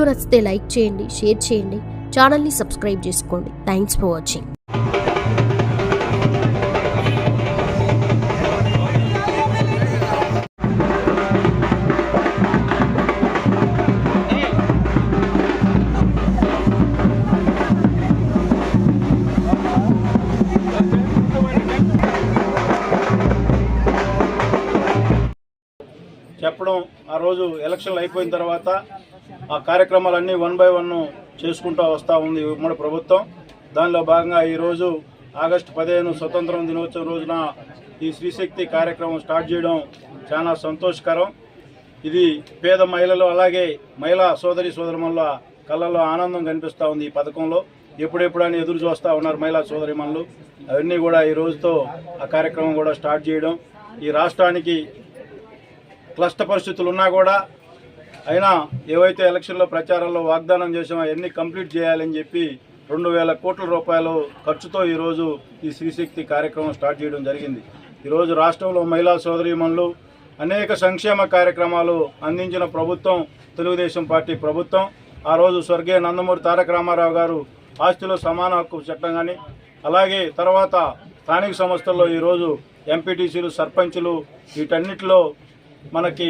నచ్చితే లైక్ చేయండి, షేర్ చేయండి, ఛానల్ని సబ్స్క్రైబ్ చేసుకోండి. Thanks for watching. చెప్పడం ఆ రోజు ఎలక్షన్లు అయిపోయిన తర్వాత ఆ కార్యక్రమాలన్నీ 1 by 1 చేసుకుంటూ వస్తూ ఉంది ఉమ్మడి ప్రభుత్వం. దానిలో భాగంగా ఈరోజు ఆగస్టు 15 స్వతంత్ర దినోత్సవం రోజున ఈ శ్రీశక్తి కార్యక్రమం స్టార్ట్ చేయడం చాలా సంతోషకరం. ఇది పేద మహిళలు అలాగే మహిళా సోదరిమణుల కళ్ళల్లో ఆనందం కనిపిస్తూ ఉంది. ఈ పథకంలో ఎప్పుడెప్పుడని ఎదురు చూస్తూ ఉన్నారు మహిళా సోదరిమణులు. అవన్నీ కూడా ఈ రోజుతో ఆ కార్యక్రమం కూడా స్టార్ట్ చేయడం, ఈ రాష్ట్రానికి క్లిష్ట పరిస్థితులు ఉన్నా కూడా అయినా ఏవైతే ఎలక్షన్లో ప్రచారంలో వాగ్దానం చేసామో అవన్నీ కంప్లీట్ చేయాలని చెప్పి 2,000 కోట్ల రూపాయలు ఖర్చుతో ఈరోజు ఈ శ్రీశక్తి కార్యక్రమం స్టార్ట్ చేయడం జరిగింది. ఈరోజు రాష్ట్రంలో మహిళా సోదరీమణులు అనేక సంక్షేమ కార్యక్రమాలు అందించిన ప్రభుత్వం తెలుగుదేశం పార్టీ ప్రభుత్వం. ఆ రోజు స్వర్గీయ నందమూరి తారక రామారావు గారు ఆస్తిలో సమాన హక్కు చట్టం కానీ, అలాగే తర్వాత స్థానిక సంస్థల్లో ఈరోజు ఎంపీటీసీలు, సర్పంచులు వీటన్నిటిలో మనకి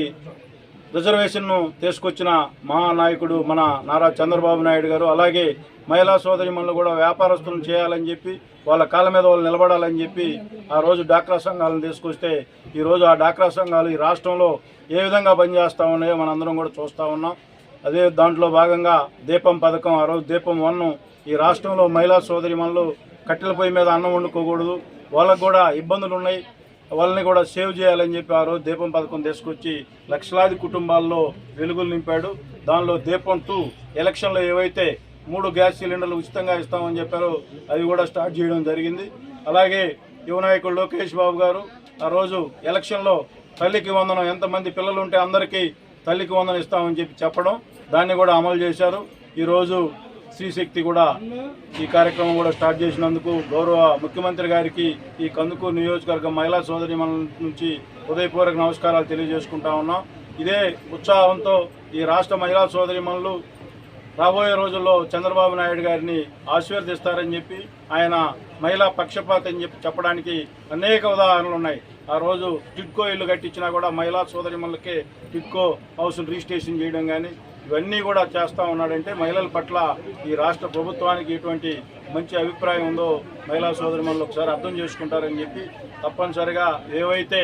రిజర్వేషన్ను తీసుకొచ్చిన మహానాయకుడు మన నారా చంద్రబాబు నాయుడు గారు. అలాగే మహిళా సోదరిమణులు కూడా వ్యాపారస్తులను చేయాలని చెప్పి వాళ్ళ కాళ్ళ మీద వాళ్ళు నిలబడాలని చెప్పి ఆ రోజు డాక్రా సంఘాలను తీసుకొస్తే ఈరోజు ఆ డాక్రా సంఘాలు ఈ రాష్ట్రంలో ఏ విధంగా పనిచేస్తూ ఉన్నాయో మనందరం కూడా చూస్తూ ఉన్నాం. అదే దాంట్లో భాగంగా దీపం పథకం, ఆ రోజు దీపం 1 ఈ రాష్ట్రంలో మహిళా సోదరిమణులు కట్టెల పొయ్యి మీద అన్నం వండుకోకూడదు, వాళ్ళకు కూడా ఇబ్బందులు ఉన్నాయి, వాళ్ళని కూడా సేవ్ చేయాలని చెప్పి ఆ రోజు దీపం పథకం తీసుకొచ్చి లక్షలాది కుటుంబాల్లో వెలుగులు నింపాడు. దానిలో దీపం 2 ఎలక్షన్లో ఏవైతే 3 గ్యాస్ సిలిండర్లు ఉచితంగా ఇస్తామని చెప్పారో అవి కూడా స్టార్ట్ చేయడం జరిగింది. అలాగే యువ నాయకుడు లోకేష్ బాబు గారు ఆ రోజు ఎలక్షన్లో తల్లికి వందనం, ఎంతమంది పిల్లలు ఉంటే అందరికీ తల్లికి వందనం ఇస్తామని చెప్పి చెప్పడం, దాన్ని కూడా అమలు చేశారు. ఈరోజు శ్రీశక్తి కూడా ఈ కార్యక్రమం కూడా స్టార్ట్ చేసినందుకు గౌరవ ముఖ్యమంత్రి గారికి ఈ కందుకూరు నియోజకవర్గం మహిళా సోదరిమణుల నుంచి హృదయపూర్వక నమస్కారాలు తెలియజేసుకుంటా ఉన్నాం. ఇదే ఉత్సాహంతో ఈ రాష్ట్ర మహిళా సోదరిమణులు రాబోయే రోజుల్లో చంద్రబాబు నాయుడు గారిని ఆశీర్వదిస్తారని చెప్పి, ఆయన మహిళా పక్షపాతం అని చెప్పి చెప్పడానికి అనేక ఉదాహరణలు ఉన్నాయి. ఆ రోజు టిడ్కో ఇల్లు కట్టించినా కూడా మహిళా సోదరిమణులకే టిడ్కో హౌస్ను రిజిస్ట్రేషన్ చేయడం కానీ ఇవన్నీ కూడా చేస్తూ ఉన్నాడంటే మహిళల పట్ల ఈ రాష్ట్ర ప్రభుత్వానికి ఎటువంటి మంచి అభిప్రాయం ఉందో మహిళా సోదరిమణులు ఒకసారి అర్థం చేసుకుంటారని చెప్పి తప్పనిసరిగా ఏవైతే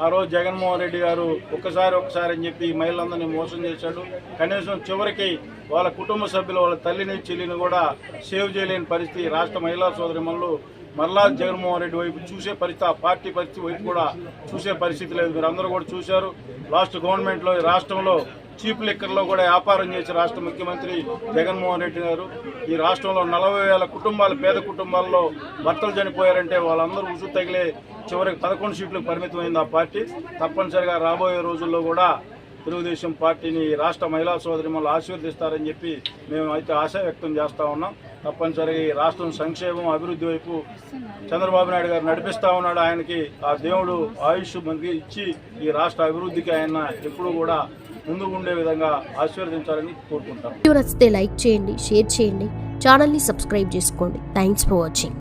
ఆ రోజు జగన్మోహన్ రెడ్డి గారు ఒక్కసారి అని చెప్పి మహిళలందరినీ మోసం చేశాడు, కనీసం చివరికి వాళ్ళ కుటుంబ సభ్యులు వాళ్ళ తల్లిని చెల్లిని కూడా సేవ్ చేయలేని పరిస్థితి రాష్ట్ర మహిళా సోదరిమణులు మరలా జగన్మోహన్ రెడ్డి వైపు చూసే పరిస్థితి, ఆ పార్టీ పరిస్థితి వైపు కూడా చూసే పరిస్థితి లేదు. మీరు అందరూ కూడా చూశారు, లాస్ట్ గవర్నమెంట్లో ఈ రాష్ట్రంలో చీప్ లిక్కర్లో కూడా వ్యాపారం చేసి రాష్ట్ర ముఖ్యమంత్రి జగన్మోహన్ రెడ్డి గారు ఈ రాష్ట్రంలో 40,000 కుటుంబాలు, పేద కుటుంబాల్లో భర్తలు చనిపోయారంటే వాళ్ళందరూ ఉసు తగిలే చివరికి 11 సీట్లకు పరిమితమైంది ఆ పార్టీ. తప్పనిసరిగా రాబోయే రోజుల్లో కూడా తెలుగుదేశం పార్టీని రాష్ట్ర మహిళా సోదరిమణులు ఆశీర్వదిస్తారని చెప్పి మేము అయితే ఆశ వ్యక్తం చేస్తూ ఉన్నాం. తప్పనిసరిగా ఈ రాష్ట్రం సంక్షేమం, అభివృద్ధి వైపు చంద్రబాబు నాయుడు గారు నడిపిస్తూ ఉన్నాడు. ఆయనకి ఆ దేవుడు ఆయుష్ మనకి ఇచ్చి ఈ రాష్ట్ర అభివృద్ధికి ఆయన ఎప్పుడూ కూడా ముందుకు ఉండే విధంగా ఆశీర్వదించాలని కోరుకుంటాం. నచ్చితే లైక్ చేయండి, షేర్ చేయండి, ఛానల్ని సబ్స్క్రైబ్ చేసుకోండి. Thanks for watching.